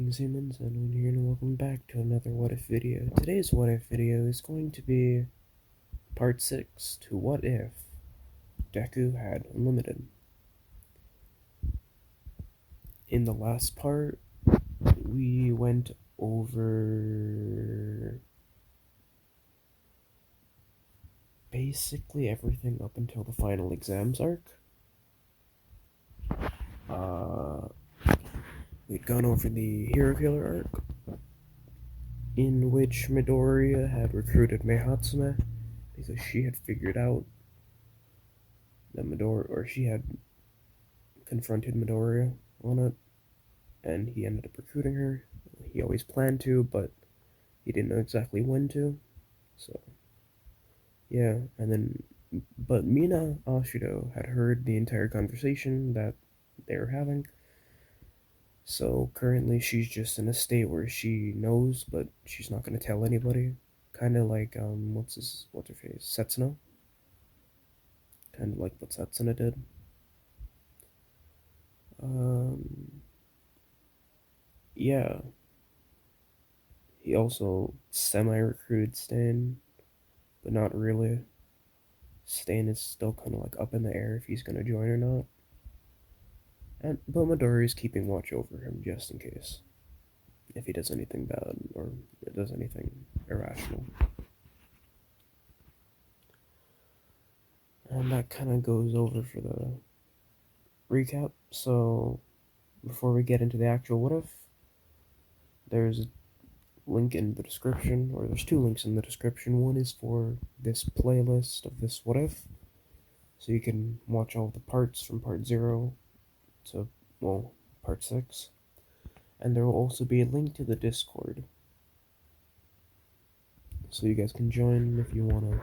Greetings humans, and here and welcome back to another What If video. Today's What If video is going to be part 6 to What If Deku had Unlimited. In the last part, we went over basically everything up until the final exams arc. We'd gone over the Hero Killer arc, in which Midoriya had recruited Meihatsume because she had figured out that she had confronted Midoriya on it, and he ended up recruiting her. He always planned to, but he didn't know exactly when to. So, yeah, but Mina Ashido had heard the entire conversation that they were having. So currently she's just in a state where she knows, but she's not gonna tell anybody. Kind of like what's her face, Setsuna. Kind of like what Setsuna did. Yeah. He also semi-recruited Stan, but not really. Stan is still kind of like up in the air if he's gonna join or not. But Midori is keeping watch over him just in case, if he does anything bad or does anything irrational. And that kind of goes over for the recap. So before we get into the actual what if, there's a link in the description, or there's two links in the description. One is for this playlist of this what if, so you can watch all the parts from part 0 to, well, part 6. And there will also be a link to the Discord, so you guys can join if you want to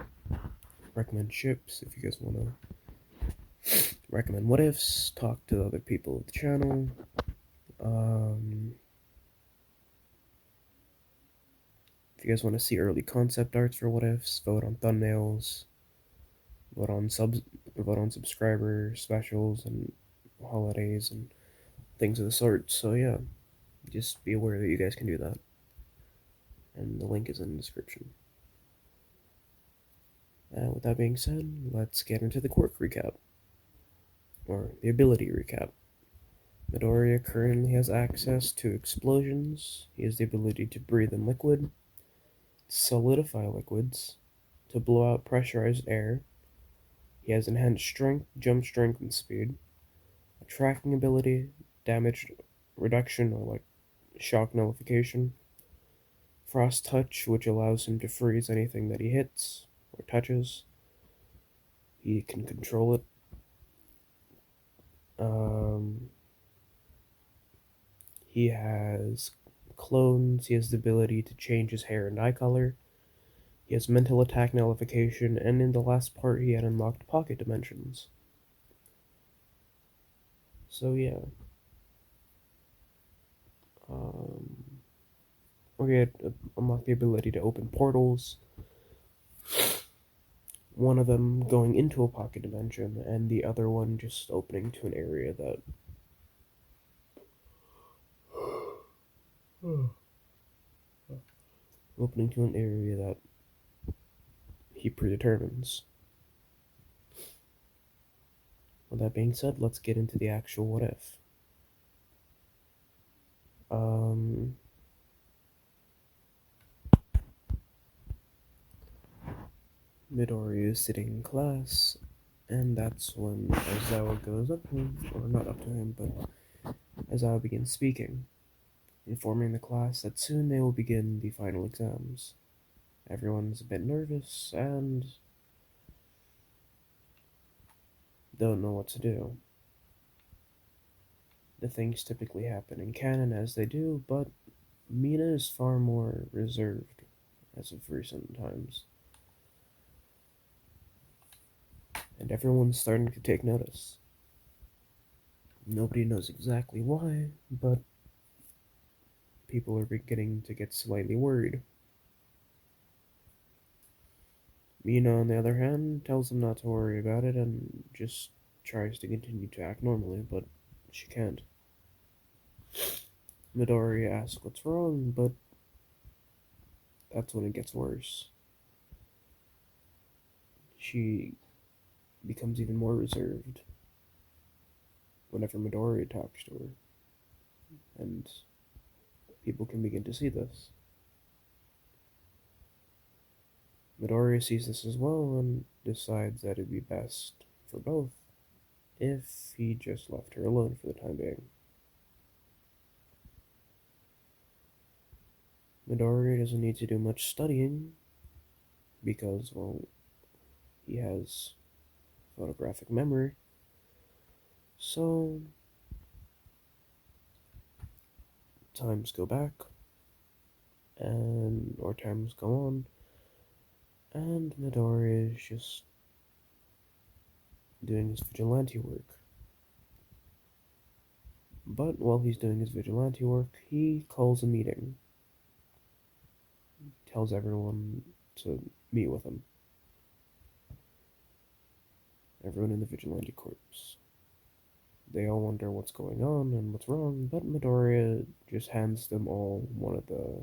recommend ships, if you guys want to recommend what ifs, talk to other people of the channel. If you guys want to see early concept arts for what ifs, vote on thumbnails, vote on subscriber specials and holidays and things of the sort. So yeah, just be aware that you guys can do that, and the link is in the description. With that being said, let's get into the quirk recap, or the ability recap. Midoriya currently has access to explosions. He has the ability to breathe in liquid, solidify liquids, to blow out pressurized air. He has enhanced strength, jump strength, and speed, a tracking ability, damage reduction or like shock nullification, frost touch, which allows him to freeze anything that he hits or touches. He can control it. He has clones. He has the ability to change his hair and eye color. He has mental attack nullification, and in the last part he had unlocked pocket dimensions. So yeah. He had unlocked the ability to open portals. One of them going into a pocket dimension, and the other one just opening to an area that he predetermines. With that being said, let's get into the actual what if. Midori is sitting in class, and that's when Aizawa goes up to him, or not up to him, but Aizawa begins speaking, informing the class that soon they will begin the final exams. Everyone's a bit nervous and don't know what to do. The things typically happen in canon as they do, but Mina is far more reserved as of recent times. And everyone's starting to take notice. Nobody knows exactly why, but people are beginning to get slightly worried. Mina, on the other hand, tells them not to worry about it and just tries to continue to act normally, but she can't. Midori asks what's wrong, but that's when it gets worse. She becomes even more reserved whenever Midori talks to her, and people can begin to see this. Midori sees this as well and decides that it'd be best for both if he just left her alone for the time being. Midori doesn't need to do much studying because, well, he has photographic memory. So, times go back, or times go on, and Midori is just doing his vigilante work. But while he's doing his vigilante work, he calls a meeting, tells everyone to meet with him. Everyone in the vigilante corps. They all wonder what's going on and what's wrong, but Midoriya just hands them all one of the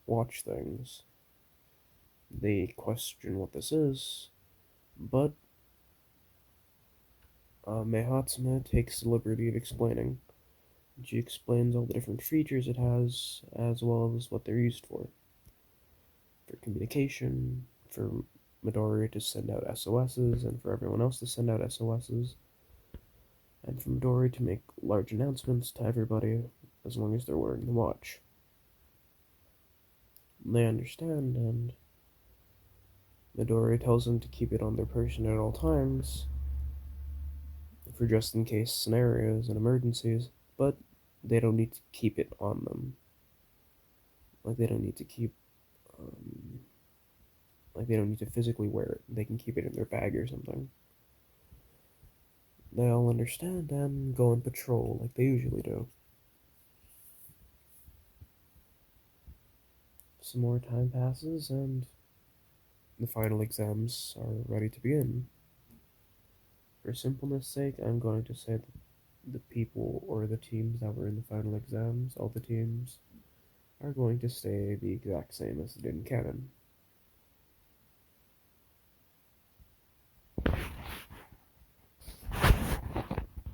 watch things. They question what this is, but Meihatsume takes the liberty of explaining. She explains all the different features it has, as well as what they're used for. For communication, for Midori to send out SOSs, and for everyone else to send out SOSs, and for Midori to make large announcements to everybody as long as they're wearing the watch. They understand, and Midori tells them to keep it on their person at all times, for just in case scenarios and emergencies, but they don't need to keep it on them. Like, they don't need to keep, they don't need to physically wear it. They can keep it in their bag or something. They all understand and go on patrol like they usually do. Some more time passes, and the final exams are ready to begin. For simpleness sake, I'm going to say that the people or the teams that were in the final exams, all the teams, are going to stay the exact same as they did in canon.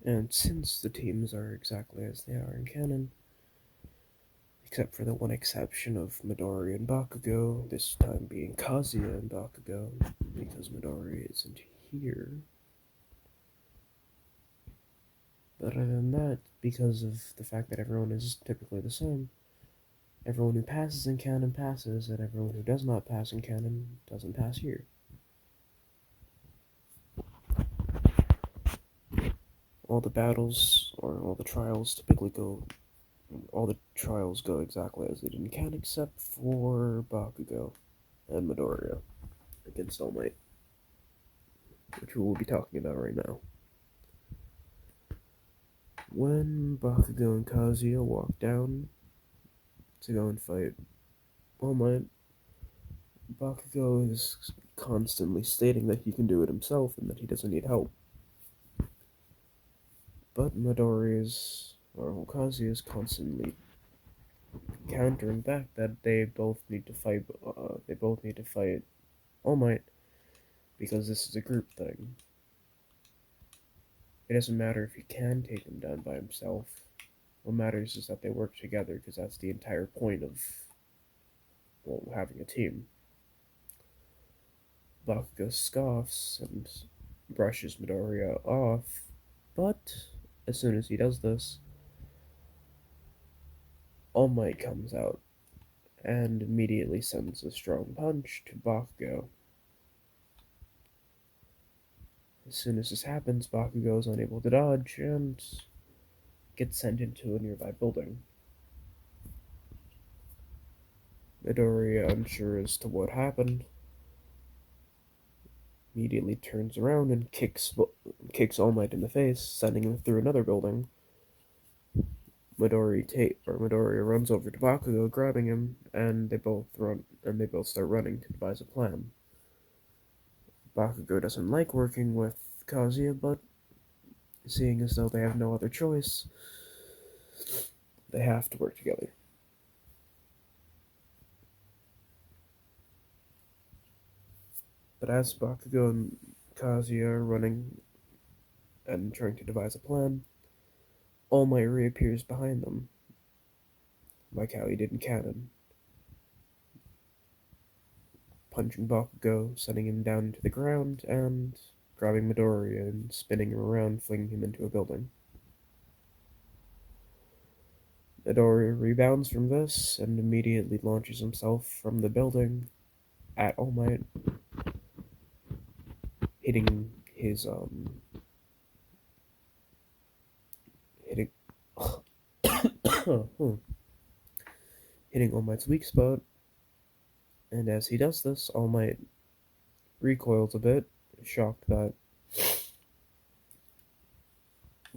And since the teams are exactly as they are in canon, except for the one exception of Midori and Bakugo, this time being Kazuya and Bakugo, because Midori isn't here. But other than that, because of the fact that everyone is typically the same, everyone who passes in canon passes, and everyone who does not pass in canon doesn't pass here. All the battles, or all the trials, all the trials go exactly as they did in canon, except for Bakugo and Midoriya against All Might, which we will be talking about right now. When Bakugo and Kazuya walk down to go and fight All Might, Bakugo is constantly stating that he can do it himself and that he doesn't need help. But Kazuya is constantly countering back that they both need to fight. They both need to fight All Might because this is a group thing. It doesn't matter if he can take him down by himself. What matters is that they work together, because that's the entire point of, well, having a team. Bakugo scoffs and brushes Midoriya off, but as soon as he does this, All Might comes out and immediately sends a strong punch to Bakugo. As soon as this happens, Bakugo is unable to dodge and gets sent into a nearby building. Midoriya, unsure as to what happened, immediately turns around and kicks All Might in the face, sending him through another building. Midoriya runs over to Bakugo, grabbing him, and they both start running to devise a plan. Bakugo doesn't like working with Kazuya, but seeing as though they have no other choice, They have to work together. But as Bakugo and Kazuya are running and trying to devise a plan, All Might reappears behind them, like how he did in Canon, punching Bakugo, sending him down into the ground, and grabbing Midoriya and spinning him around, flinging him into a building. Midoriya rebounds from this and immediately launches himself from the building at All Might, hitting his hitting hitting All Might's weak spot. And as he does this, All Might recoils a bit, shocked that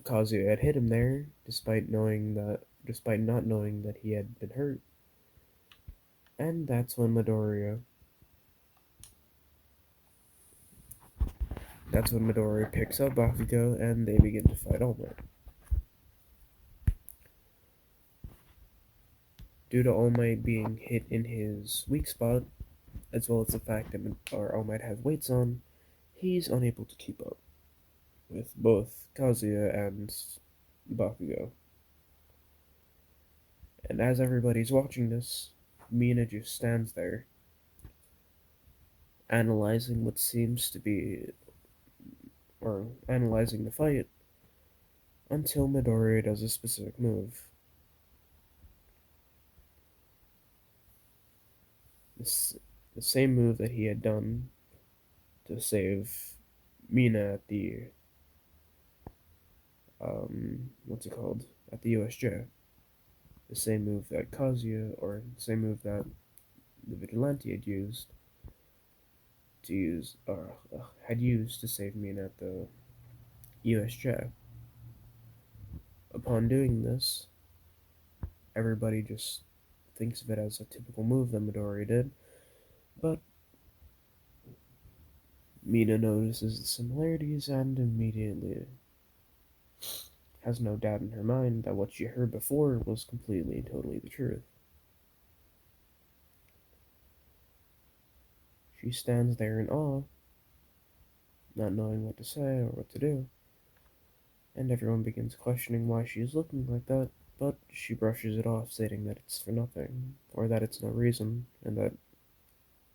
Kazuya had hit him there, despite not knowing that he had been hurt. And that's when Midoriya picks up Bakugo and they begin to fight All Might. Due to All Might being hit in his weak spot, as well as the fact that All Might has weights on, he's unable to keep up with both Kazuya and Bakugo. And as everybody's watching this, Mina just stands there, analyzing what seems to be, or analyzing the fight, until Midoriya does a specific move. This, the same move that he had done to save Mina at the, what's it called? At the USJ. The same move that Kazuya, or the same move that the Vigilante had used to save Mina at the USJ. Upon doing this, everybody just thinks of it as a typical move that Midoriya did, but Mina notices the similarities and immediately has no doubt in her mind that what she heard before was completely and totally the truth. She stands there in awe, not knowing what to say or what to do, and everyone begins questioning why she is looking like that, but she brushes it off, stating that it's for nothing, or that it's no reason, and that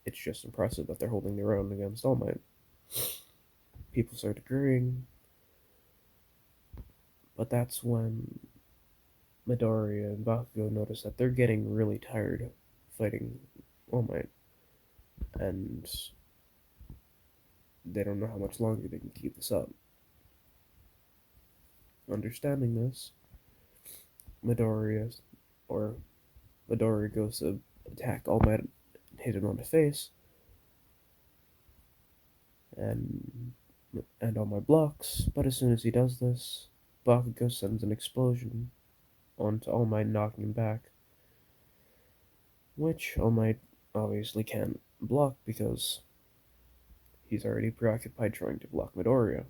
it's just impressive that they're holding their own against All Might. People start agreeing, but that's when Midoriya and Bakugo notice that they're getting really tired fighting All Might, and they don't know how much longer they can keep this up. Understanding this, Midoriya or Midoriya goes to attack All Might and hit him on the face, and All Might blocks. But as soon as he does this, Bakugo sends an explosion onto All Might, knocking him back, which All Might obviously can't block because he's already preoccupied trying to block Midoriya.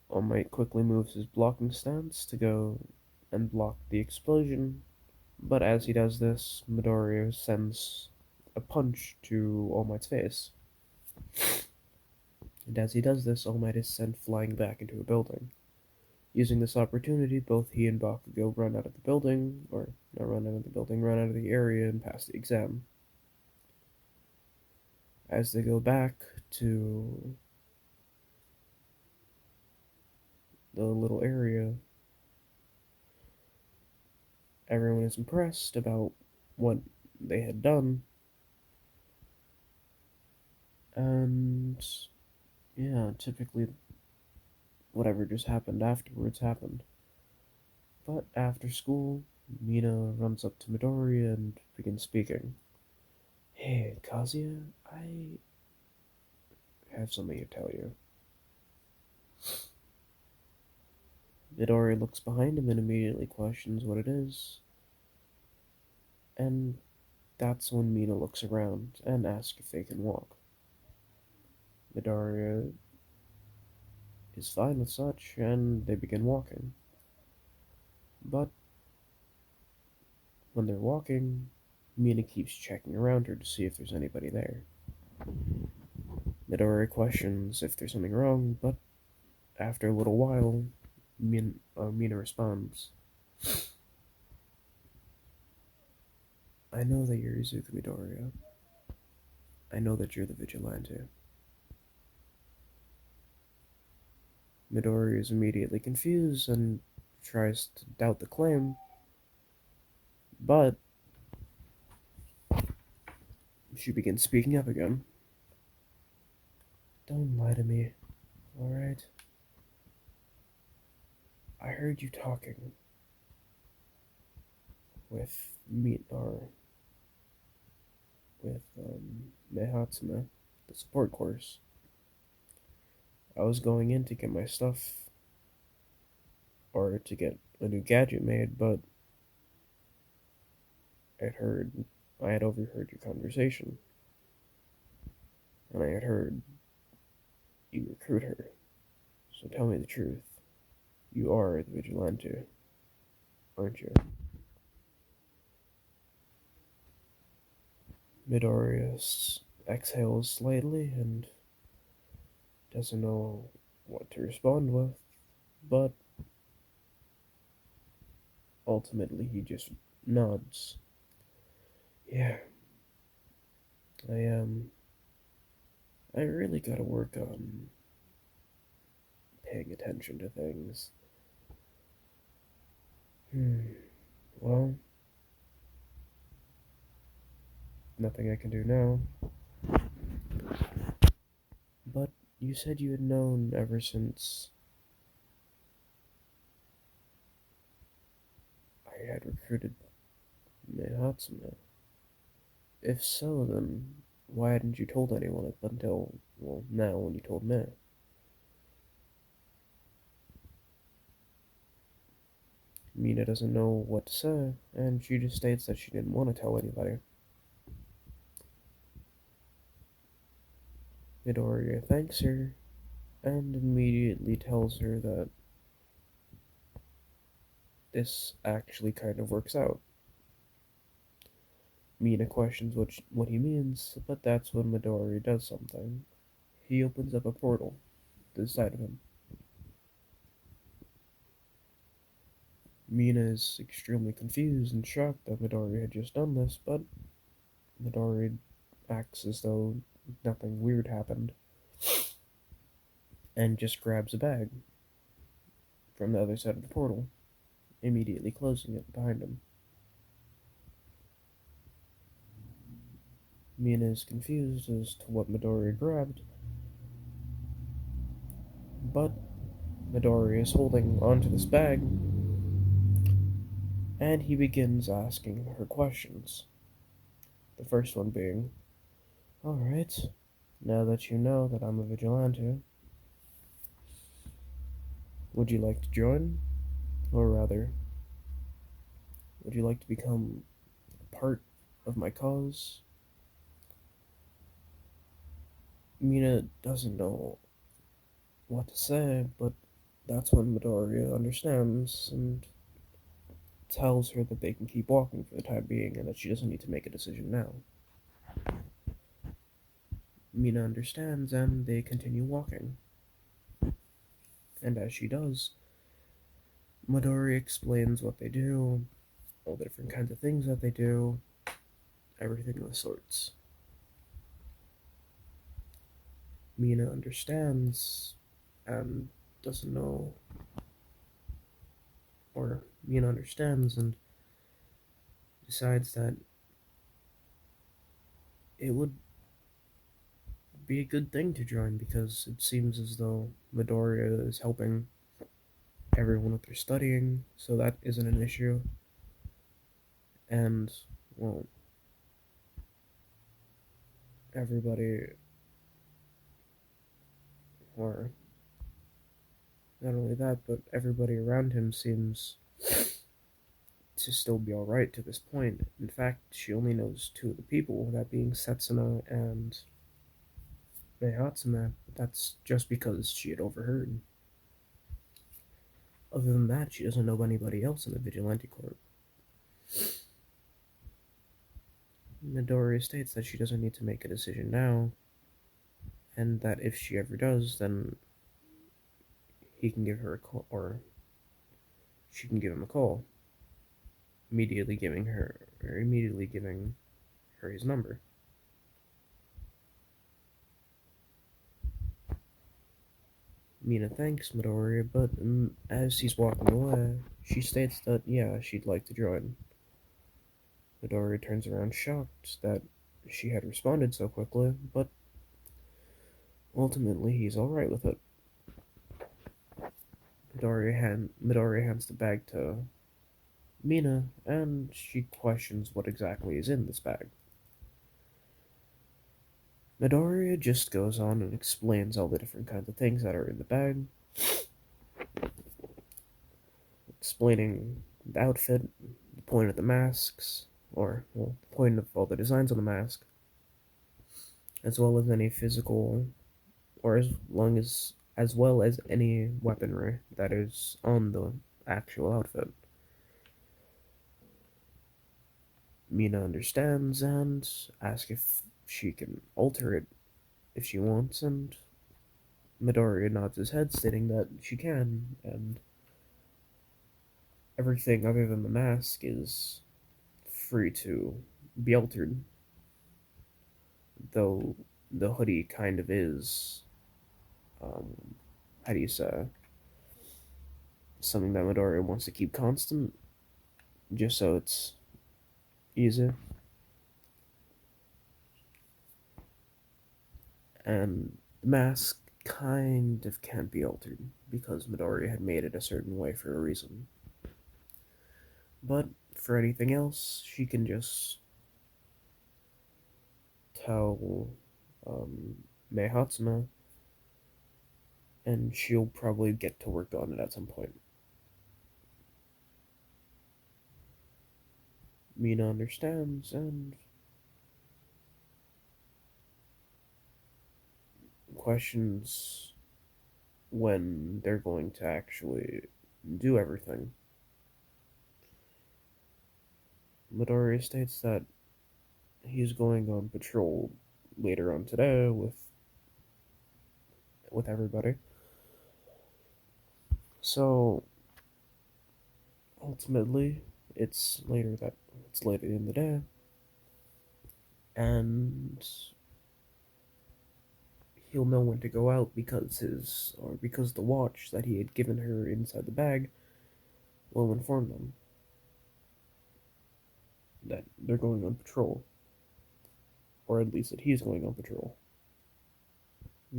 All Might quickly moves his blocking stance to go and block the explosion, but as he does this, Midoriya sends a punch to All Might's face. And as he does this, All Might is sent flying back into a building. Using this opportunity, both he and Bakugo run out of the building, or not run out of the building, run out of the area and pass the exam. As they go back to the little area, everyone is impressed about what they had done, and yeah, typically whatever just happened afterwards happened. But after school, Mina runs up to Midoriya and begins speaking. Hey, Kazuya, I have something to tell you. Midoriya looks behind him and immediately questions what it is, and that's when Mina looks around and asks if they can walk. Midoriya is fine with such, and they begin walking. But when they're walking, Mina keeps checking around her to see if there's anybody there. Midori questions if there's something wrong, but after a little while, Mina responds, I know that you're Izuku Midoriya. I know that you're the Vigilante. Midori is immediately confused and tries to doubt the claim, but she begins speaking up again. Don't lie to me, alright? I heard you talking with me or with Mehatsume, the support course. I was going in to get my stuff or to get a new gadget made, but I'd heard I had overheard your conversation, and I had heard you recruit her. So tell me the truth. You are the Vigilante, aren't you? Midoriya exhales slightly and doesn't know what to respond with, but ultimately he just nods. Yeah, I I really gotta work on paying attention to things. Well, nothing I can do now. But you said you had known ever since I had recruited Mihatsume. If so, then why hadn't you told anyone up until, well, now when you told me? Mina doesn't know what to say, and she just states that she didn't want to tell anybody. Midoriya thanks her, and immediately tells her that this actually kind of works out. Mina questions what he means, but that's when Midori does something. He opens up a portal to the side of him. Mina is extremely confused and shocked that Midori had just done this, but Midori acts as though nothing weird happened and just grabs a bag from the other side of the portal, immediately closing it behind him. Mina is confused as to what Midori grabbed, but Midori is holding onto this bag, and he begins asking her questions. The first one being, Alright, now that you know that I'm a vigilante, would you like to join? Or rather, would you like to become a part of my cause? Mina doesn't know what to say, but that's when Midoriya understands and tells her that they can keep walking for the time being and that she doesn't need to make a decision now. Mina understands and they continue walking. And as she does, Midori explains what they do, all the different kinds of things that they do, everything of the sorts. Mina understands and doesn't know, or Mina understands and decides that it would be a good thing to join because it seems as though Midoriya is helping everyone with their studying, so that isn't an issue. And, well, everybody, or not only that, but everybody around him seems to still be alright to this point. In fact, she only knows two of the people, that being Setsuna and Meihatsume. That's just because she had overheard. Other than that, she doesn't know anybody else in the Vigilante Corps. Midoriya states that she doesn't need to make a decision now, and that if she ever does, then he can give her a call, or she can give him a call, immediately giving her his number. Mina thanks Midoriya, but as he's walking away, she states that, yeah, she'd like to join. Midoriya turns around shocked that she had responded so quickly, but ultimately he's alright with it. Midoriya hands the bag to Mina, and she questions what exactly is in this bag. Midoriya just goes on and explains all the different kinds of things that are in the bag, explaining the outfit, the point of the masks, or, well, the point of all the designs on the mask, as well as any physical, or as well as any weaponry that is on the actual outfit. Mina understands and asks if she can alter it if she wants, and Midoriya nods his head, stating that she can, and everything other than the mask is free to be altered, though the hoodie kind of is, um, how do you say, something that Midoriya wants to keep constant, just so it's easy. And the mask kind of can't be altered, because Midoriya had made it a certain way for a reason. But for anything else, she can just tell um, Mei Hatsume, and she'll probably get to work on it at some point. Mina understands and questions when they're going to actually do everything. Midoriya states that he's going on patrol later on today with everybody. So ultimately, it's later in the day, and he'll know when to go out because the watch that he had given her inside the bag will inform them that they're going on patrol, or at least that he's going on patrol.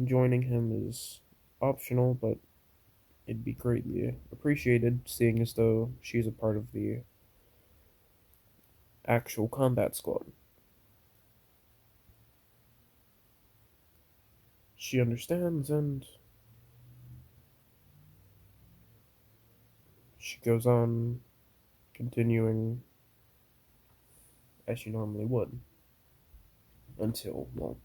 Joining him is optional, but it'd be greatly appreciated, seeing as though she's a part of the actual combat squad. She understands, and she goes on continuing as she normally would until, well,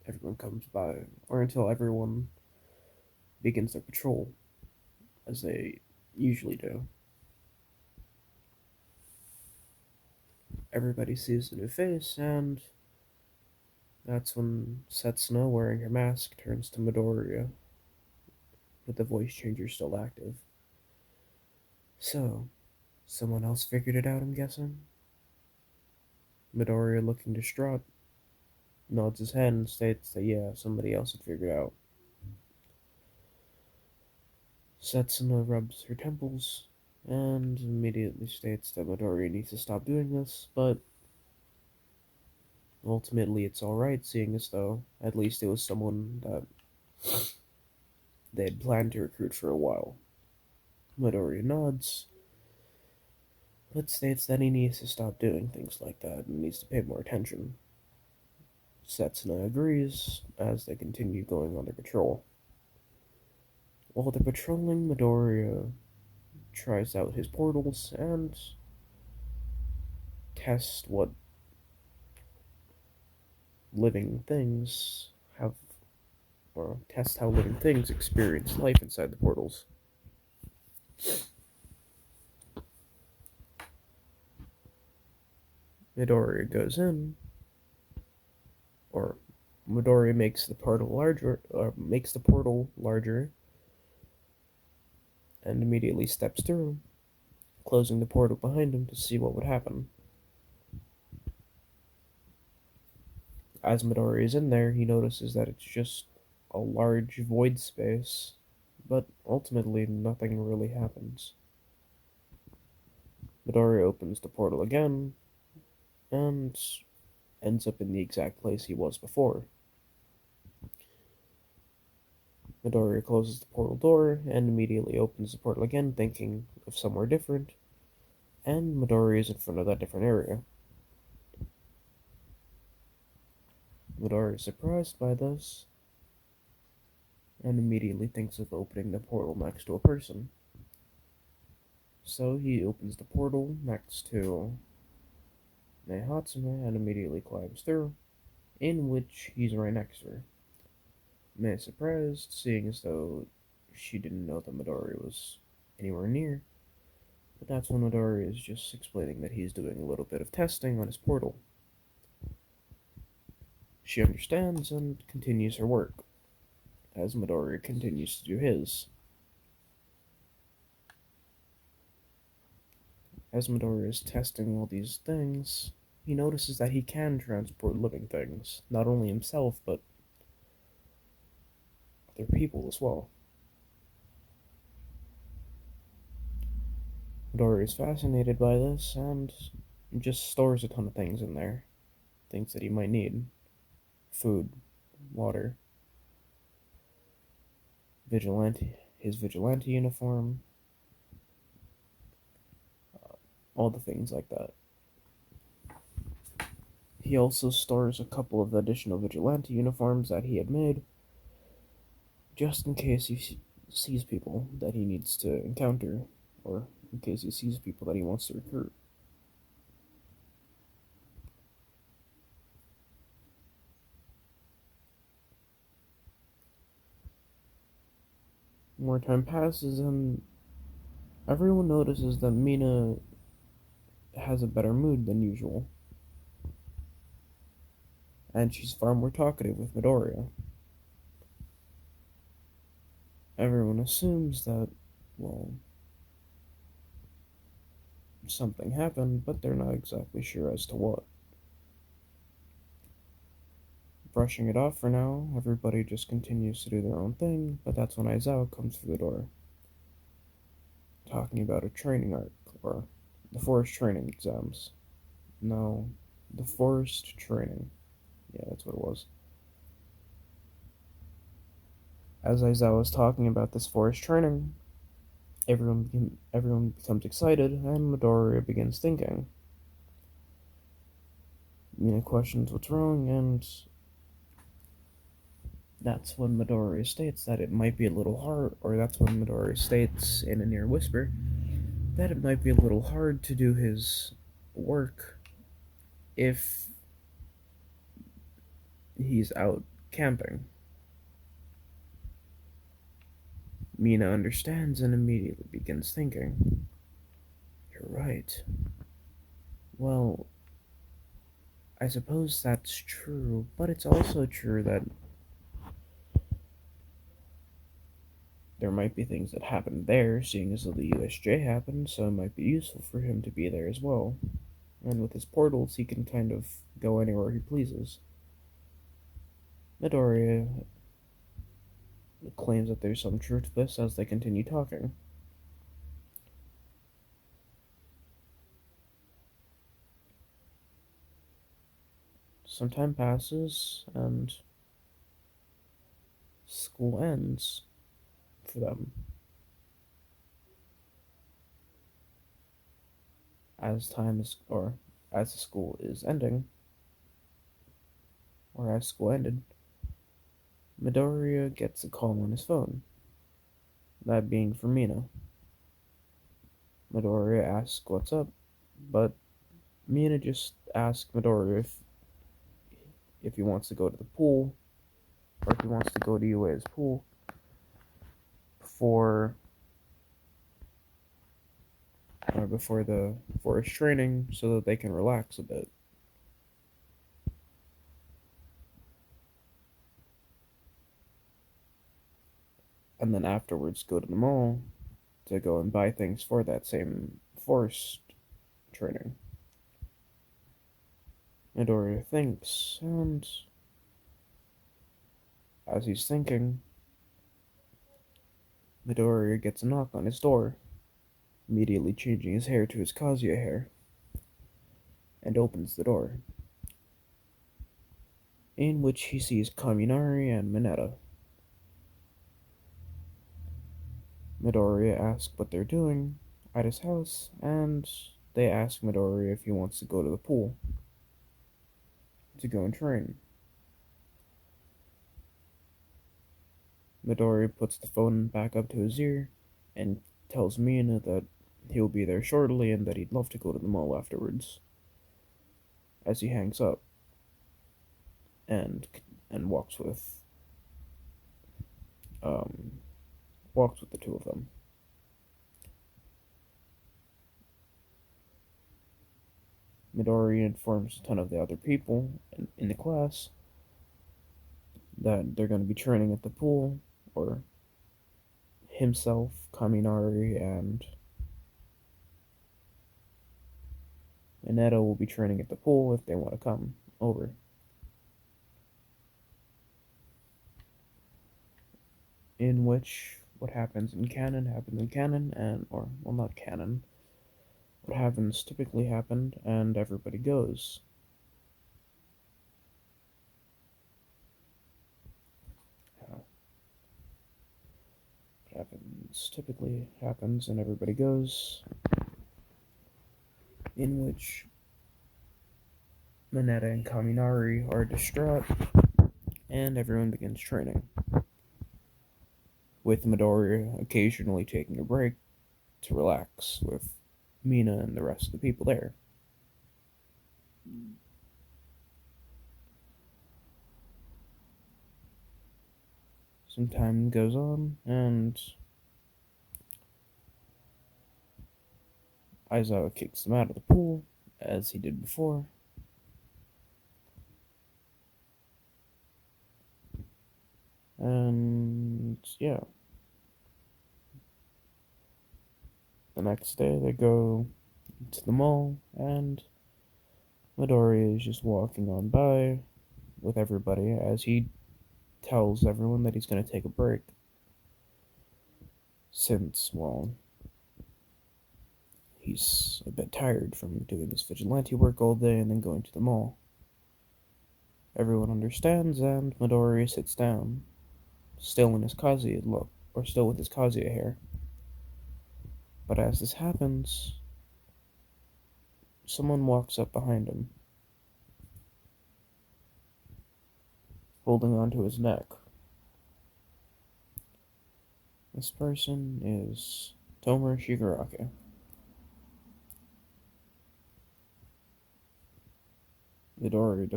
everyone comes by, or until everyone begins their patrol, as they usually do. Everybody sees the new face, and that's when Setsuna, wearing her mask, turns to Midoriya, with the voice changer still active. So, someone else figured it out, I'm guessing? Midoriya, looking distraught, nods his head and states that, yeah, somebody else had figured out. Setsuna rubs her temples and immediately states that Midoriya needs to stop doing this, but ultimately it's alright, seeing as though at least it was someone that they had planned to recruit for a while. Midoriya nods, but states that he needs to stop doing things like that and needs to pay more attention. Setsuna agrees as they continue going on their patrol. While they're patrolling, Midoriya tries out his portals and tests what living things have, or test how living things experience life inside the portals. Midoriya goes in, or Midoriya makes the portal larger, and immediately steps through, closing the portal behind him to see what would happen. As Midori is in there, he notices that it's just a large void space, but ultimately nothing really happens. Midori opens the portal again, and ends up in the exact place he was before. Midori closes the portal door and immediately opens the portal again, thinking of somewhere different, and Midori is in front of that different area. Midori is surprised by this, and immediately thinks of opening the portal next to a person. So he opens the portal next to Hatsume and immediately climbs through, in which he's right next to her. Mei is surprised, seeing as though she didn't know that Midori was anywhere near, but that's when Midori is just explaining that he's doing a little bit of testing on his portal. She understands and continues her work, as Midori continues to do his. As Midori is testing all these things, he notices that he can transport living things, not only himself, but other people as well. Midori is fascinated by this and just stores a ton of things in there. Things that he might need. Food, water, his vigilante uniform, all the things like that. He also stores a couple of additional vigilante uniforms that he had made, just in case he sees people that he needs to encounter, or in case he sees people that he wants to recruit. More time passes, and everyone notices that Mina has a better mood than usual, and she's far more talkative with Midoriya. Everyone assumes that, well, something happened, but they're not exactly sure as to what. Brushing it off for now, everybody just continues to do their own thing, but that's when Aizawa comes through the door, talking about a training arc, or the forest training exams. No, the forest training. Yeah, that's what it was. As Aizawa was talking about this forest training, everyone becomes excited, and Midoriya begins thinking. Mina questions what's wrong, and that's when Midoriya states that it might be a little hard, or that's when Midoriya states in a near whisper that it might be a little hard to do his work if he's out camping. Mina understands and immediately begins thinking. You're right. Well, I suppose that's true, but it's also true that there might be things that happen there, seeing as though the USJ happened, so it might be useful for him to be there as well. And with his portals, he can kind of go anywhere he pleases. Midoriya claims that there's some truth to this as they continue talking. Some time passes, and school ends for them. As the school is ending, or as school ended, Midoriya gets a call on his phone, that being from Mina. Midoriya asks what's up, but Mina just asks Midoriya if he wants to go to the pool, or he wants to go to UA's pool before before his training so that they can relax a bit. And then afterwards go to the mall to go and buy things for that same forced training. Midoriya thinks, and as he's thinking, Midoriya gets a knock on his door, immediately changing his hair to his Kazuya hair, and opens the door, in which he sees Kaminari and Mineta. Midoriya asks what they're doing at his house, and they ask Midoriya if he wants to go to the pool to go and train. Midoriya puts the phone back up to his ear and tells Mina that he'll be there shortly and that he'd love to go to the mall afterwards. As he hangs up and walks with um walks with the two of them. Midori informs a ton of the other people in the class that they're going to be training at the pool, or himself, Kaminari, and Mineta will be training at the pool if they want to come over. In which what happens in canon, and or well, not canon. What happens typically happened, and everybody goes. What happens typically happens, and everybody goes. In which Mineta and Kaminari are distraught, and everyone begins training, with Midoriya occasionally taking a break to relax with Mina and the rest of the people there. Some time goes on, and Aizawa kicks them out of the pool, as he did before. And yeah. The next day they go to the mall, and Midori is just walking on by with everybody as he tells everyone that he's going to take a break. Since, well, he's a bit tired from doing his vigilante work all day and then going to the mall. Everyone understands, and Midori sits down, still in his Kazuya look, or still with his Kazuya hair. But as this happens, someone walks up behind him, holding onto his neck. This person is Tomoe Shigaraki. Midori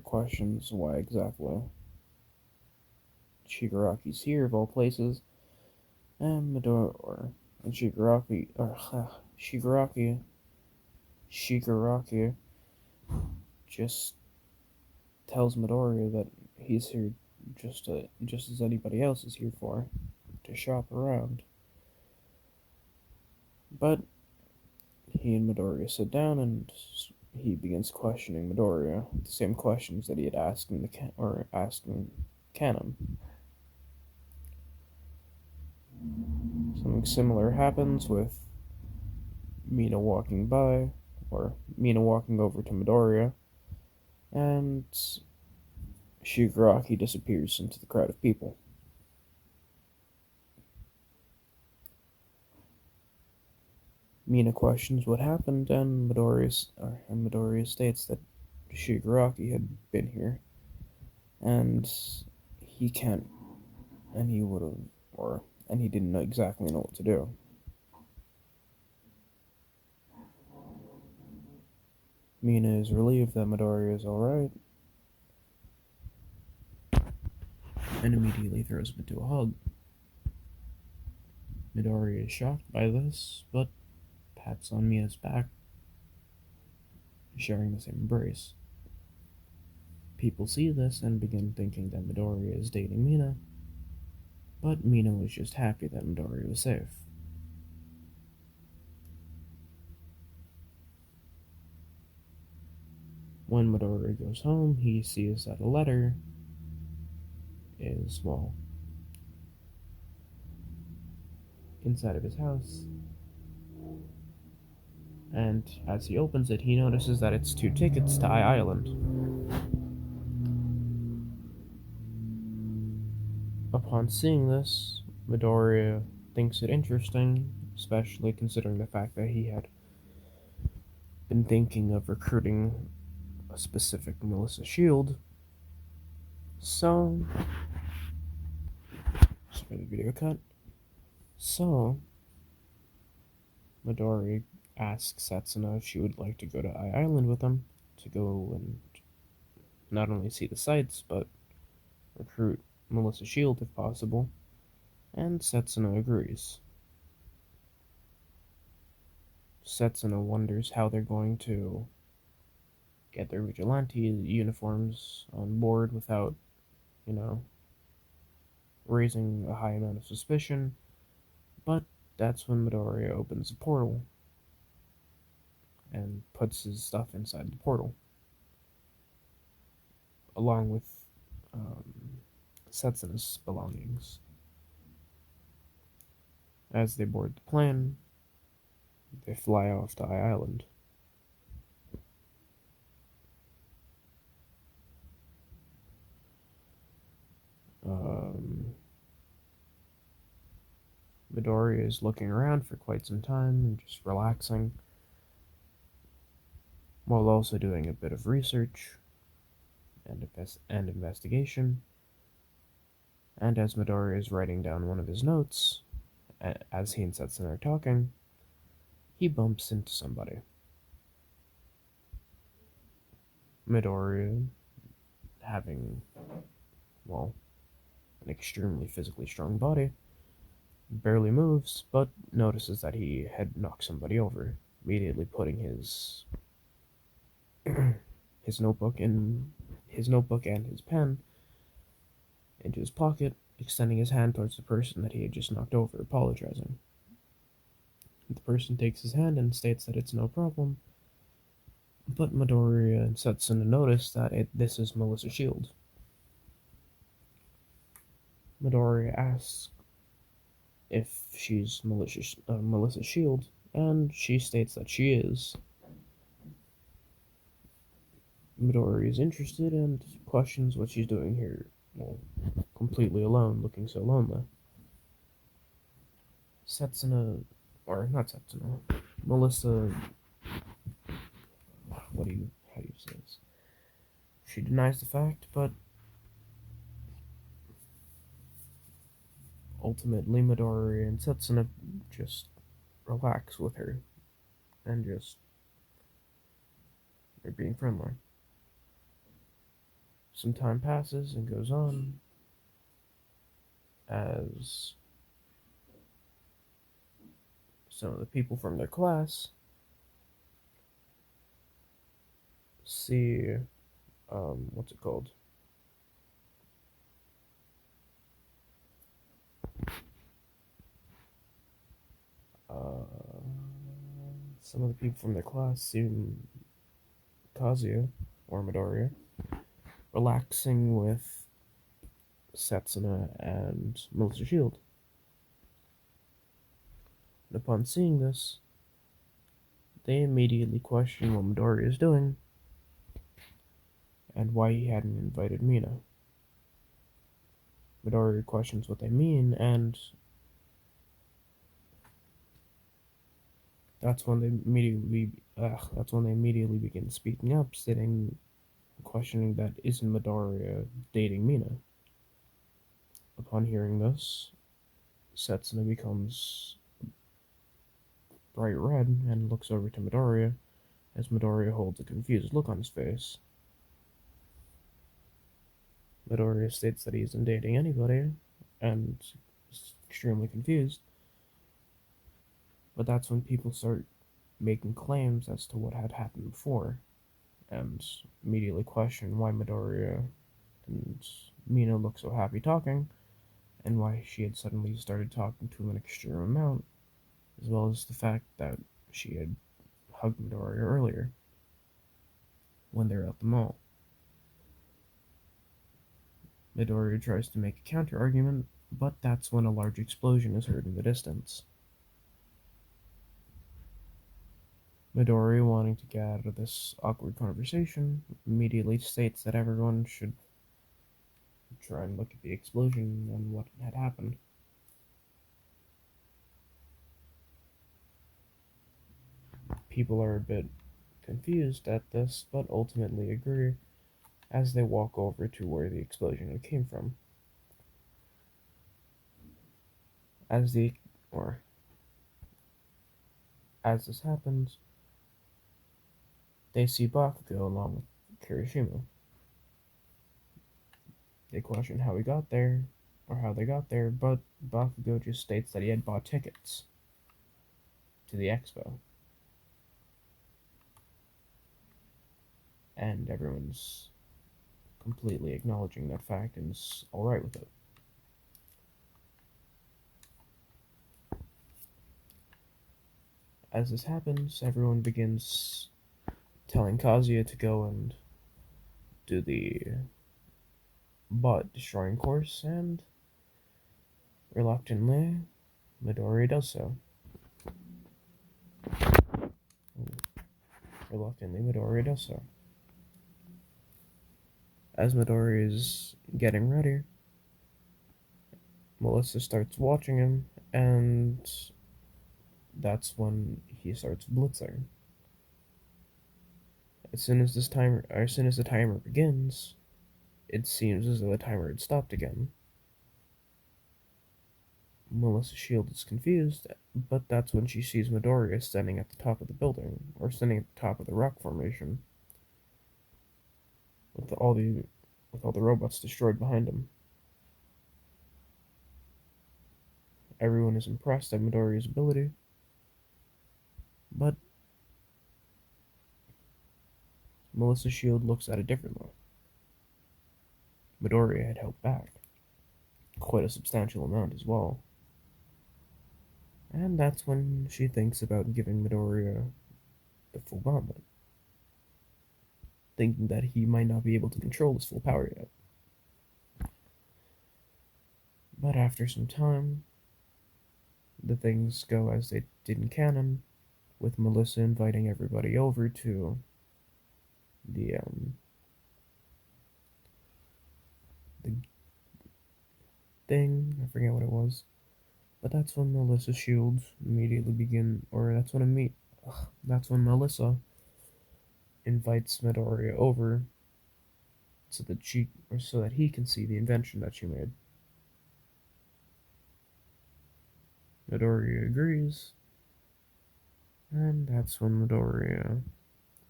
questions why exactly Shigaraki's here of all places, and Shigaraki just tells Midori that he's here just as anybody else is here for, to shop around. But he and Midoriya sit down, and he begins questioning Midoriya, the same questions that he had asked in canon. Something similar happens with Mina walking by, or Mina walking over to Midoriya, and Shigaraki disappears into the crowd of people. Mina questions what happened, and Midoriya states that Shigaraki had been here, and he can't, and he would have, and he didn't exactly know what to do. Mina is relieved that Midoriya is alright, and immediately throws him into a hug. Midori is shocked by this, but pats on Mina's back, sharing the same embrace. People see this and begin thinking that Midori is dating Mina, but Mina was just happy that Midori was safe. When Midori goes home, he sees that a letter is, well, inside of his house. And as he opens it, he notices that it's 2 tickets to Island. Upon seeing this, Midoriya thinks it interesting, especially considering the fact that he had been thinking of recruiting a specific Melissa Shield. So, sorry, the video cut. So, Midori asks Setsuna if she would like to go to Island with him to go and not only see the sights, but recruit Melissa Shield if possible, and Setsuna agrees. Setsuna wonders how they're going to get their vigilante uniforms on board without, raising a high amount of suspicion, but that's when Midoriya opens the portal and puts his stuff inside the portal, along with Setsuna's belongings. As they board the plane, they fly off to Island. Midori is looking around for quite some time and just relaxing, while also doing a bit of research and investigation. And as Midori is writing down one of his notes, as he and Setsuna are talking, he bumps into somebody. Midori, having, well, an extremely physically strong body, barely moves, but notices that he had knocked somebody over, immediately putting his notebook and his pen into his pocket, extending his hand towards the person that he had just knocked over, apologizing. The person takes his hand and states that it's no problem, but Midori and Setsuna notice that this is Melissa Shield. Midori asks if she's Melissa Shield, and she states that she is. Midori is interested and questions what she's doing here, well, completely alone, looking so lonely. Melissa, how do you say this? She denies the fact, but ultimately Midori and Setsuna just relax with her, and they're being friendly. Some time passes and goes on as some of the people from their class see, what's it called? Some of the people from their class see Kazuya, or Midoriya, relaxing with Setsuna and Melissa Shield. And upon seeing this, they immediately question what Midori is doing and why he hadn't invited Mina. Midori questions what they mean, and that's when they immediately begin speaking up, questioning that isn't Midori dating Mina. Upon hearing this, Setsuna becomes bright red and looks over to Midoriya, as Midoriya holds a confused look on his face. Midoriya states that he isn't dating anybody and is extremely confused. But that's when people start making claims as to what had happened before and immediately question why Midoriya and Mina look so happy talking and why she had suddenly started talking to him an extreme amount, as well as the fact that she had hugged Midoriya earlier when they were at the mall. Midoriya tries to make a counter argument, but that's when a large explosion is heard in the distance. Midoriya, wanting to get out of this awkward conversation, immediately states that everyone should try and look at the explosion and what had happened. People are a bit confused at this, but ultimately agree as they walk over to where the explosion came from. As the or as this happens, they see Bakugo along with Kirishima. They question how he got there, or how they got there, but Bakugo just states that he had bought tickets to the expo, and everyone's completely acknowledging that fact and is alright with it. As this happens, everyone begins telling Kazuya to go and do the bot destroying course, and reluctantly, Midori does so. As Midori is getting ready, Melissa starts watching him, and that's when he starts blitzing. As soon as the timer begins, it seems as though the timer had stopped again. Melissa's shield is confused, but that's when she sees Midoriya standing at the top of the building, or standing at the top of the rock formation, with all the robots destroyed behind him. Everyone is impressed at Midoriya's ability, but Melissa's shield looks at it differently. Midoriya had held back quite a substantial amount as well. And that's when she thinks about giving Midoriya the full gauntlet, thinking that he might not be able to control his full power yet. But after some time, the things go as they did in canon, with Melissa inviting everybody over to the thing. I forget what it was, but that's when Melissa's shields immediately begin, or that's when Melissa invites Midoriya over so that he can see the invention that she made. Midoriya agrees, and that's when Midoriya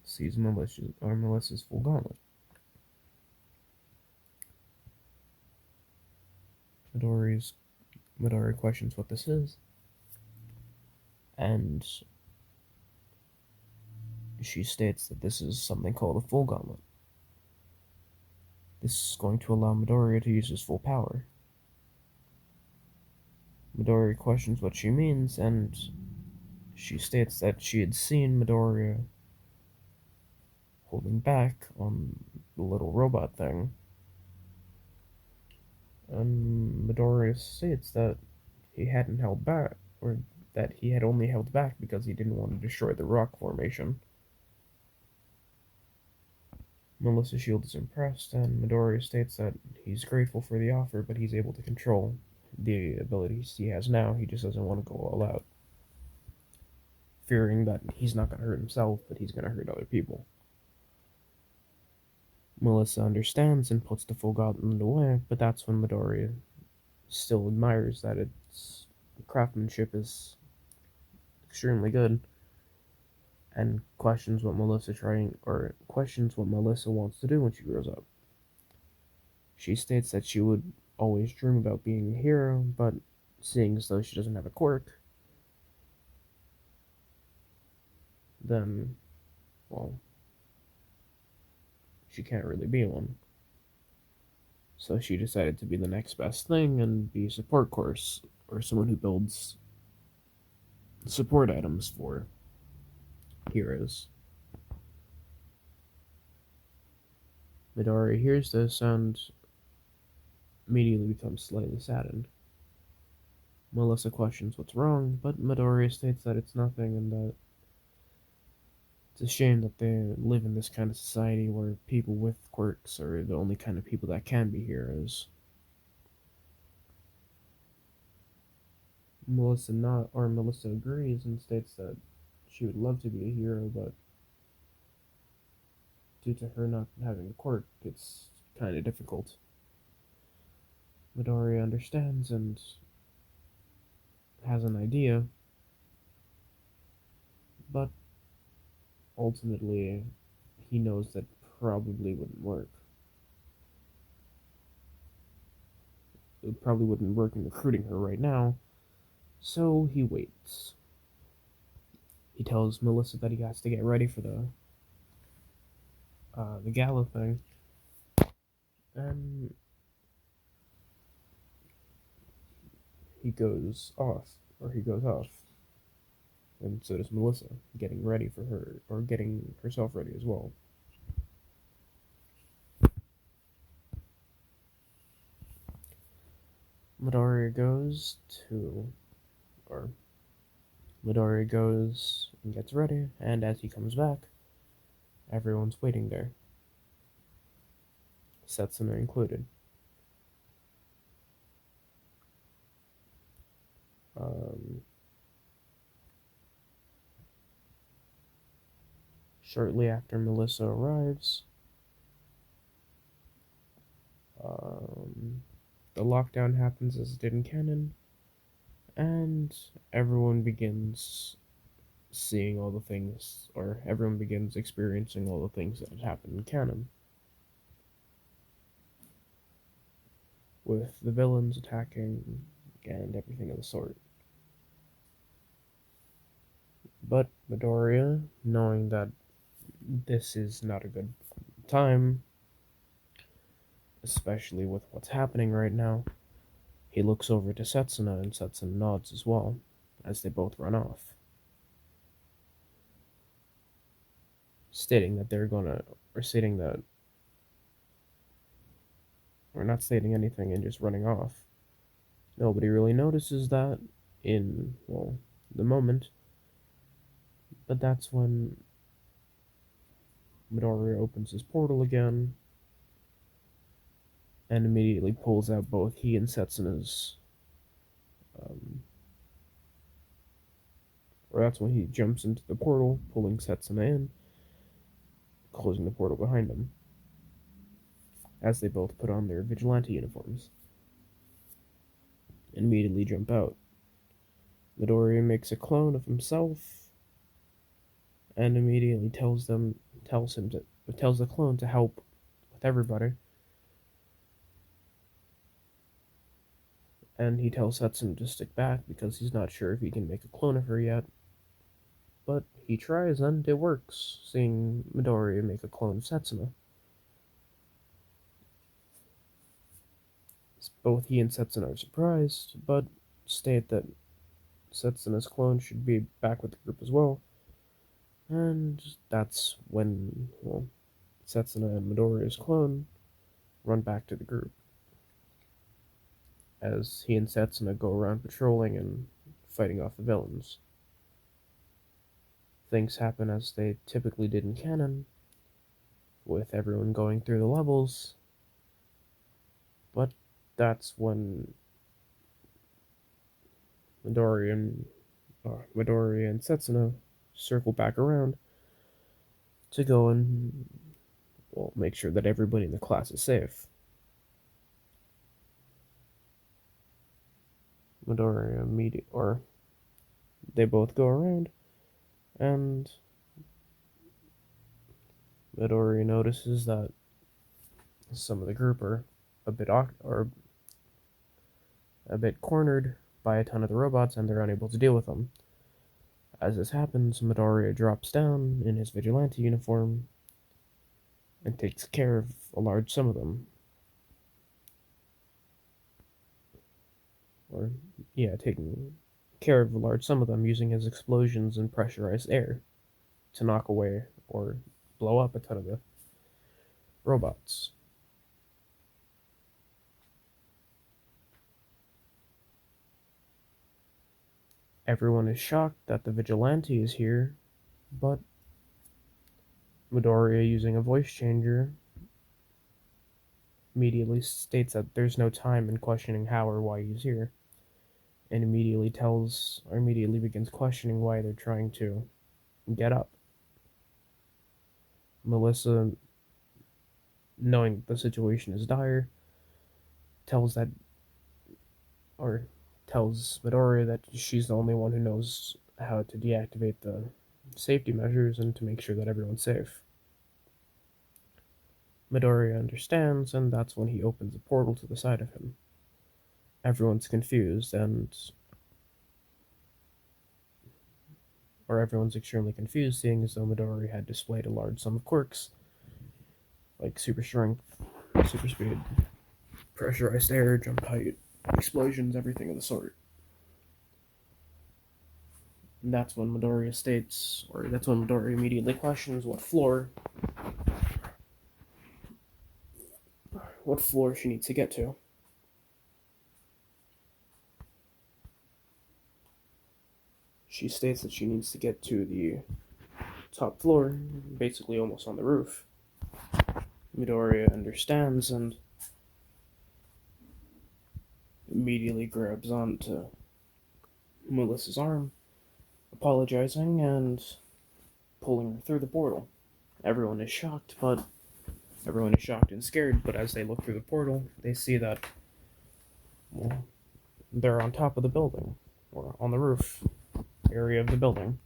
sees Melissa's full gauntlet. Midoriya questions what this is, and she states that this is something called a full gauntlet. This is going to allow Midoriya to use his full power. Midoriya questions what she means, and she states that she had seen Midoriya holding back on the little robot thing. And Midoriya states that he hadn't held back, or that he had only held back because he didn't want to destroy the rock formation. Melissa's shield is impressed, and Midoriya states that he's grateful for the offer, but he's able to control the abilities he has now. He just doesn't want to go all out, fearing that he's not going to hurt himself, but he's going to hurt other people. Melissa understands and puts the full gauntlet away, but that's when Midoriya still admires that its craftsmanship is extremely good, and questions what Melissa wants to do when she grows up. She states that she would always dream about being a hero, but seeing as though she doesn't have a quirk, then, well, she can't really be one. So she decided to be the next best thing and be a support course, or someone who builds support items for heroes. Midori hears this and immediately becomes slightly saddened. Melissa questions what's wrong, but Midori states that it's nothing and that it's a shame that they live in this kind of society where people with quirks are the only kind of people that can be heroes. Melissa agrees and states that she would love to be a hero, but due to her not having a quirk, it's kind of difficult. Midori understands and has an idea, but ultimately he knows that probably wouldn't work. It probably wouldn't work in recruiting her right now, so he waits. He tells Melissa that he has to get ready for the gala thing, and he goes off, and so does Melissa, getting ready for her, or getting herself ready as well. Midori goes to, or Midori goes and gets ready, and as he comes back, everyone's waiting there, Setsuna included. Um, Shortly after Melissa arrives, the lockdown happens as it did in canon, and everyone begins seeing all the things, or everyone begins experiencing all the things that had happened in canon, with the villains attacking and everything of the sort. But Midoriya, knowing that this is not a good time, especially with what's happening right now, he looks over to Setsuna and Setsuna nods as well, as they both run off, stating that they're gonna, or stating that, or not stating anything and just running off. Nobody really notices that in, well, the moment, but that's when Midoriya opens his portal again and immediately pulls out both he and Setsuna's, or that's when he jumps into the portal, pulling Setsuna in, closing the portal behind him, as they both put on their vigilante uniforms and immediately jump out. Midoriya makes a clone of himself and immediately tells the clone to help with everybody. And he tells Setsuna to stick back because he's not sure if he can make a clone of her yet. But he tries and it works, seeing Midoriya make a clone of Setsuna. Both he and Setsuna are surprised, but state that Setsuna's clone should be back with the group as well. And that's when, well, Setsuna and Midoriya's clone run back to the group, as he and Setsuna go around patrolling and fighting off the villains. Things happen as they typically did in canon, with everyone going through the levels, but that's when Midoriya and Setsuna circle back around to go and, well, make sure that everybody in the class is safe. They both go around, and Midoriya notices that some of the group are a bit cornered by a ton of the robots, and they're unable to deal with them. As this happens, Midoriya drops down in his vigilante uniform and takes care of a large sum of them. Taking care of a large sum of them using his explosions and pressurized air to knock away or blow up a ton of the robots. Everyone is shocked that the vigilante is here, but Midoriya, using a voice changer, immediately states that there's no time in questioning how or why he's here, and immediately begins questioning why they're trying to get up. Melissa, knowing the situation is dire, tells Midoriya that she's the only one who knows how to deactivate the safety measures and to make sure that everyone's safe. Midoriya understands, and that's when he opens a portal to the side of him. Everyone's extremely confused, seeing as though Midoriya had displayed a large sum of quirks, like super strength, super speed, pressurized air, jump height, explosions, everything of the sort. And that's when Midoriya immediately questions what floor she needs to get to. She states that she needs to get to the top floor, basically almost on the roof. Midoriya understands and immediately grabs onto Melissa's arm, apologizing and pulling her through the portal. Everyone is shocked and scared, but as they look through the portal, they see that they're on top of the building, or on the roof area of the building.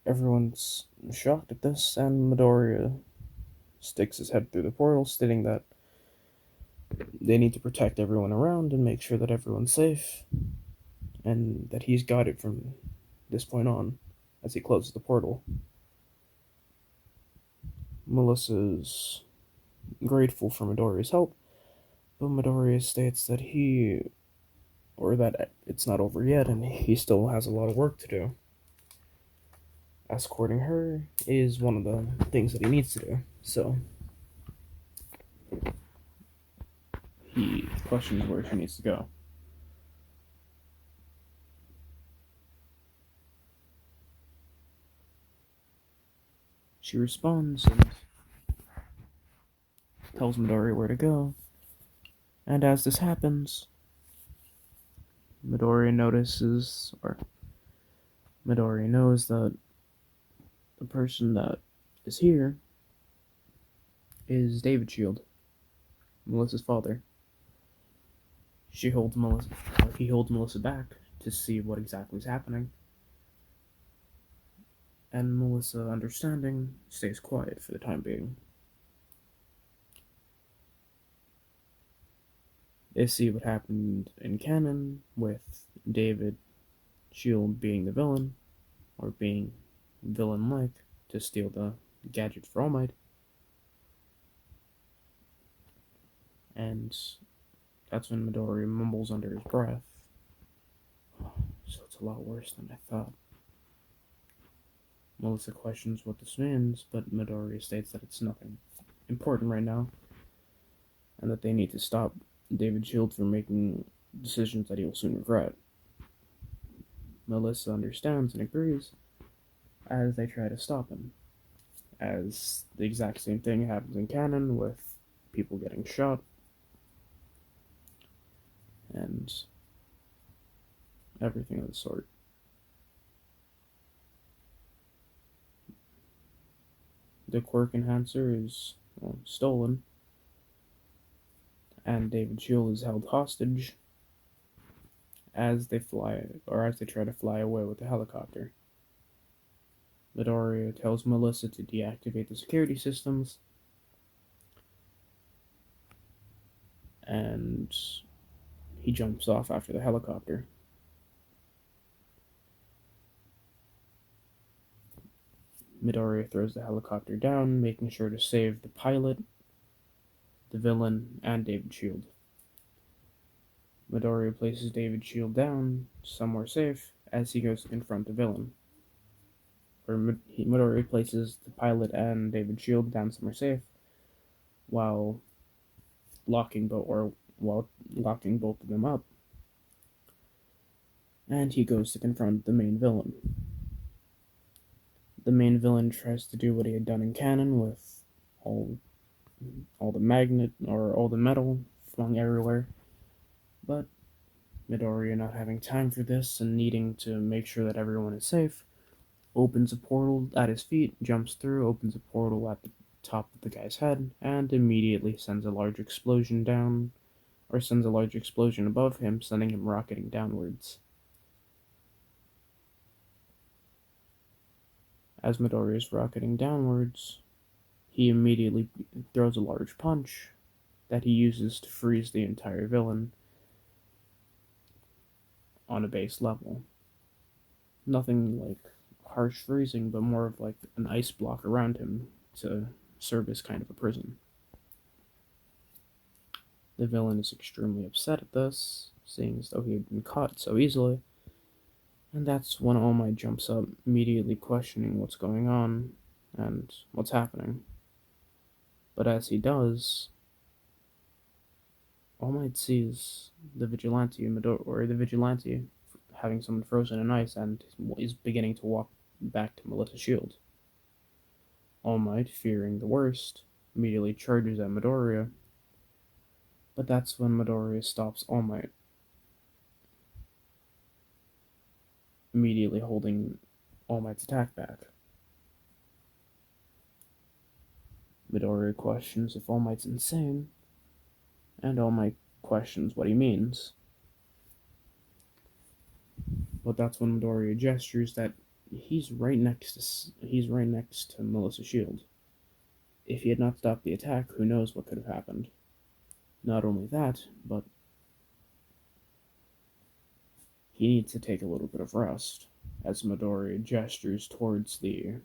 Everyone's shocked at this, and Midoriya sticks his head through the portal, stating that they need to protect everyone around and make sure that everyone's safe, and that he's got it from this point on as he closes the portal. Melissa's grateful for Midoriya's help, but Midoriya states that it's not over yet and he still has a lot of work to do. Escorting her is one of the things that he needs to do, so he questions where she needs to go. She responds and tells Midoriya where to go, and as this happens, Midoriya knows that the person that is here is David Shield, Melissa's father. He holds Melissa back to see what exactly is happening, and Melissa, understanding, stays quiet for the time being. They see what happened in canon with David Shield being the villain, or being villain-like, to steal the gadget for All Might. And that's when Midoriya mumbles under his breath, "So it's a lot worse than I thought." Melissa questions what this means, but Midoriya states that it's nothing important right now, and that they need to stop David Shield from making decisions that he will soon regret. Melissa understands and agrees as they try to stop him, as the exact same thing happens in canon with people getting shot and everything of the sort. The quirk enhancer is stolen, and David Shield is held hostage as they try to fly away with the helicopter. Midoriya tells Melissa to deactivate the security systems, and he jumps off after the helicopter. Midoriya throws the helicopter down, making sure to save the pilot, the villain, and David Shield. Midoriya places David Shield down, somewhere safe, as he goes to confront the villain. Midoriya places the pilot and David Shield down somewhere safe, while while locking both of them up, and he goes to confront the main villain. The main villain tries to do what he had done in canon with all the metal flung everywhere, but Midoriya, not having time for this and needing to make sure that everyone is safe, opens a portal at his feet, jumps through, opens a portal at the top of the guy's head, and immediately sends a large explosion above him, sending him rocketing downwards. As Midoriya is rocketing downwards, he immediately throws a large punch that he uses to freeze the entire villain on a base level. Nothing like harsh freezing, but more of like an ice block around him to serve as kind of a prison. The villain is extremely upset at this, seeing as though he had been caught so easily, and that's when All Might jumps up, immediately questioning what's going on and what's happening. But as he does, All Might sees the vigilante having someone frozen in ice and is beginning to walk back to Melissa's shield. All Might, fearing the worst, immediately charges at Midoriya, but that's when Midoriya stops All Might, immediately holding All Might's attack back. Midoriya questions if All Might's insane, and All Might questions what he means. But that's when Midoriya gestures that he's right next to Melissa's shield. If he had not stopped the attack, who knows what could have happened. Not only that, but he needs to take a little bit of rest, as Midoriya gestures towards the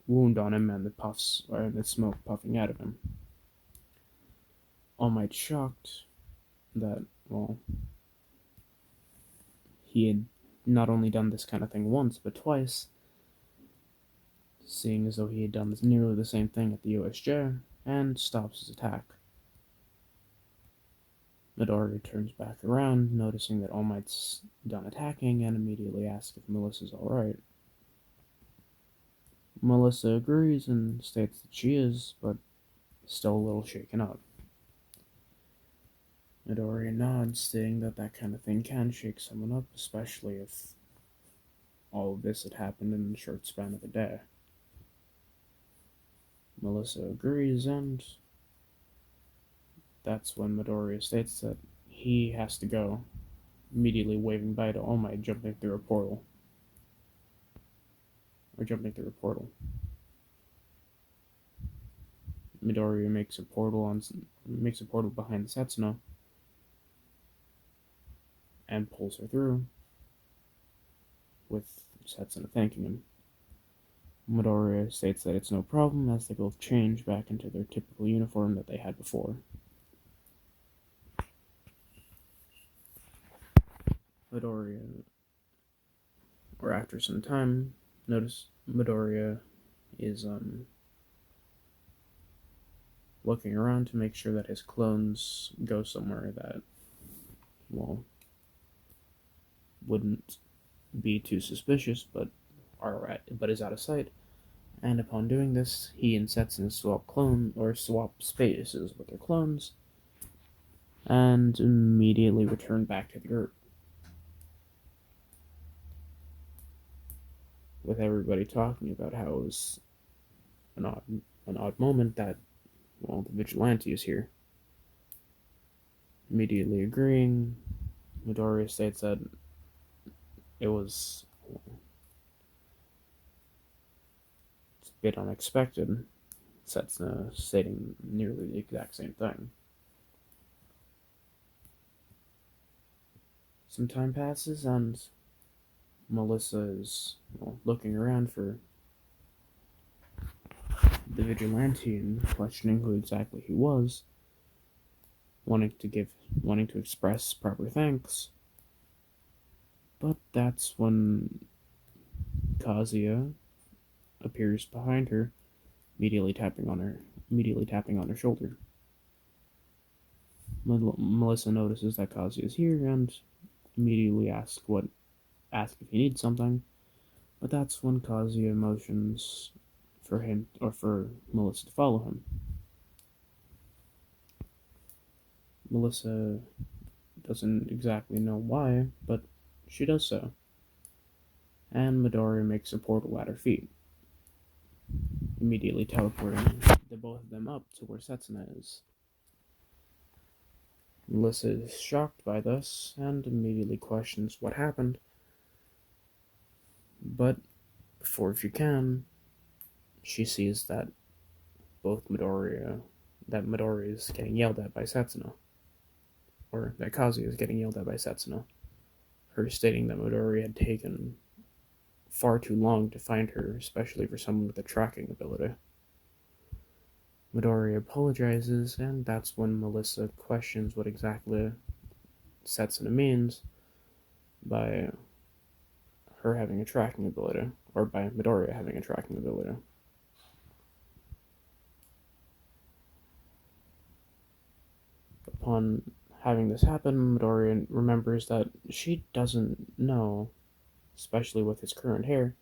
wound on him and the smoke puffing out of him. All Might shocked that, well, he had not only done this kind of thing once, but twice, seeing as though he had done nearly the same thing at the USJ, and stops his attack. Midoriya turns back around, noticing that All Might's done attacking, and immediately asks if Melissa's alright. Melissa agrees and states that she is, but still a little shaken up. Midoriya nods, stating that kind of thing can shake someone up, especially if all of this had happened in the short span of a day. Melissa agrees, and that's when Midoriya states that he has to go, immediately waving bye to All Might, jumping through a portal. Midoriya makes a portal behind Setsuna and pulls her through, with Setsuna thanking him. Midoriya states that it's no problem, as they both change back into their typical uniform that they had before. Midoriya, or after some time, notice Midoriya is looking around to make sure that his clones go somewhere that, well, wouldn't be too suspicious, but is out of sight. And upon doing this, he and Setsuna swap spaces with their clones, and immediately return back to the Earth, with everybody talking about how it was an odd moment that, well, the vigilante is here. Immediately agreeing, Midoriya states that it was bit unexpected, Setsuna stating nearly the exact same thing. Some time passes, and Melissa is looking around for the vigilante and questioning who exactly he was, wanting to express proper thanks. But that's when Kazuya appears behind her, immediately tapping on her shoulder. Melissa notices that Kazuya is here and immediately asks if he needs something. But that's when Kazuya motions for Melissa to follow him. Melissa doesn't exactly know why, but she does so. And Midori makes a portal at her feet, immediately teleporting the both of them up to where Setsuna is. Melissa is shocked by this and immediately questions what happened. But before she can, she sees that Midori is getting yelled at by Setsuna. Or that Kazuya is getting yelled at by Setsuna. Her stating that Midori had taken far too long to find her, especially for someone with a tracking ability. Midori apologizes, and that's when Melissa questions what exactly Setsuna means by her having a tracking ability, or by Midori having a tracking ability. Upon having this happen, Midori remembers that she doesn't know, especially with his current hair,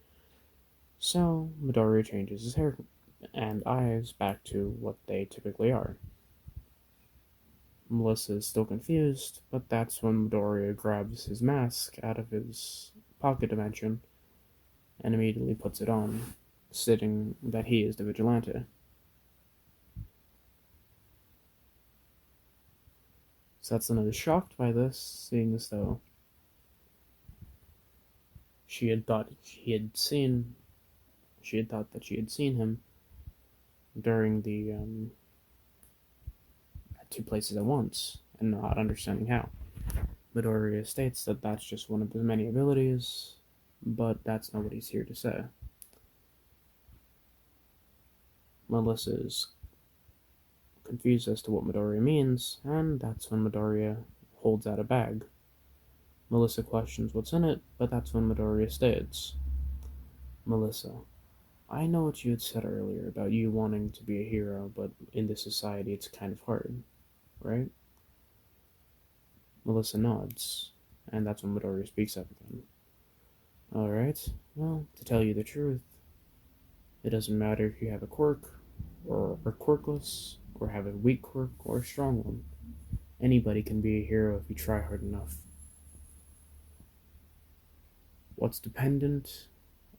so Midori changes his hair and eyes back to what they typically are. Melissa is still confused, but that's when Midoriya grabs his mask out of his pocket dimension and immediately puts it on, stating that he is the Vigilante. Setsuna is shocked by this, seeing as though she had thought that she had seen him during the at two places at once, and not understanding how. Midoriya states that that's just one of his many abilities, but that's not what he's here to say. Melissa is confused as to what Midoriya means, and that's when Midoriya holds out a bag. Melissa questions what's in it, but that's when Midoriya states, Melissa, I know what you had said earlier about you wanting to be a hero, but in this society it's kind of hard, right? Melissa nods, and that's when Midoriya speaks up again. Alright, well, to tell you the truth, it doesn't matter if you have a quirk, or are quirkless, or have a weak quirk or a strong one. Anybody can be a hero if you try hard enough. What's dependent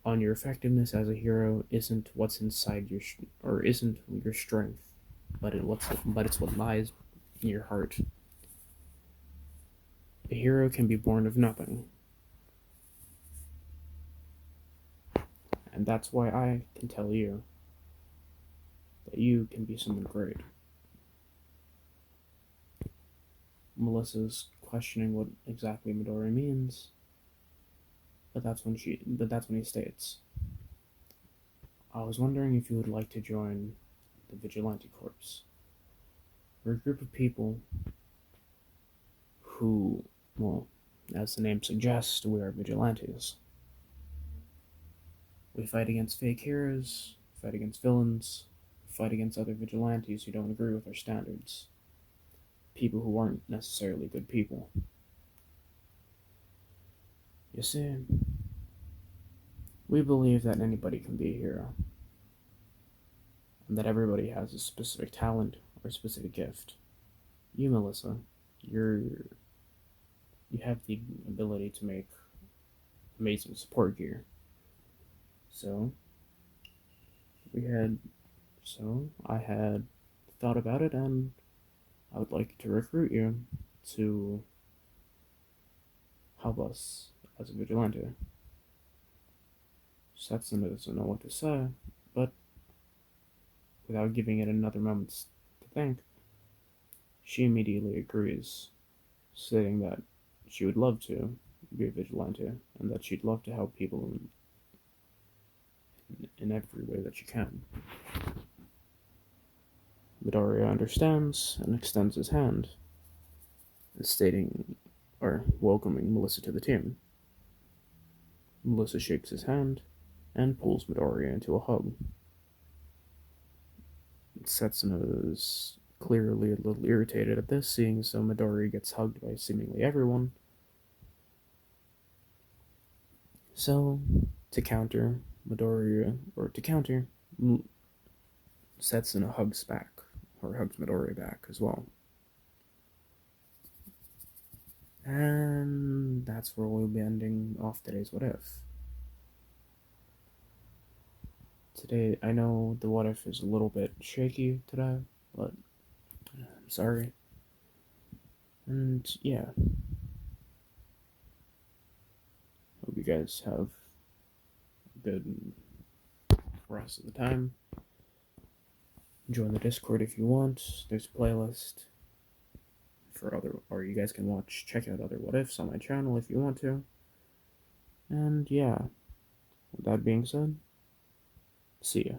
on your effectiveness as a hero isn't what's inside isn't your strength, but it's what lies in your heart. A hero can be born of nothing, and that's why I can tell you that you can be someone great. Melissa's questioning what exactly Midori means, but that's when he states, I was wondering if you would like to join the Vigilante Corps. We're a group of people who, well, as the name suggests, we are vigilantes. We fight against fake heroes, fight against villains, fight against other vigilantes who don't agree with our standards. People who aren't necessarily good people. You see, we believe that anybody can be a hero, and that everybody has a specific talent or a specific gift. You, Melissa, you have the ability to make amazing support gear. So I had thought about it, and I would like to recruit you to help us as a vigilante. Setsuna doesn't know what to say, but without giving it another moment to think, she immediately agrees, stating that she would love to be a vigilante and that she'd love to help people in every way that she can. Midoriya understands and extends his hand, stating or welcoming Melissa to the team. Melissa shakes his hand and pulls Midoriya into a hug. Setsuna is clearly a little irritated at this, seeing so Midoriya gets hugged by seemingly everyone. So, to counter, Setsuna hugs Midoriya back as well. And that's where we'll be ending off today's What If. Today, I know the What If is a little bit shaky today, but I'm sorry. And yeah, hope you guys have a good rest of the time. Join the Discord if you want. There's a playlist for or you guys can check out other What Ifs on my channel if you want to. And yeah, with that being said, see ya.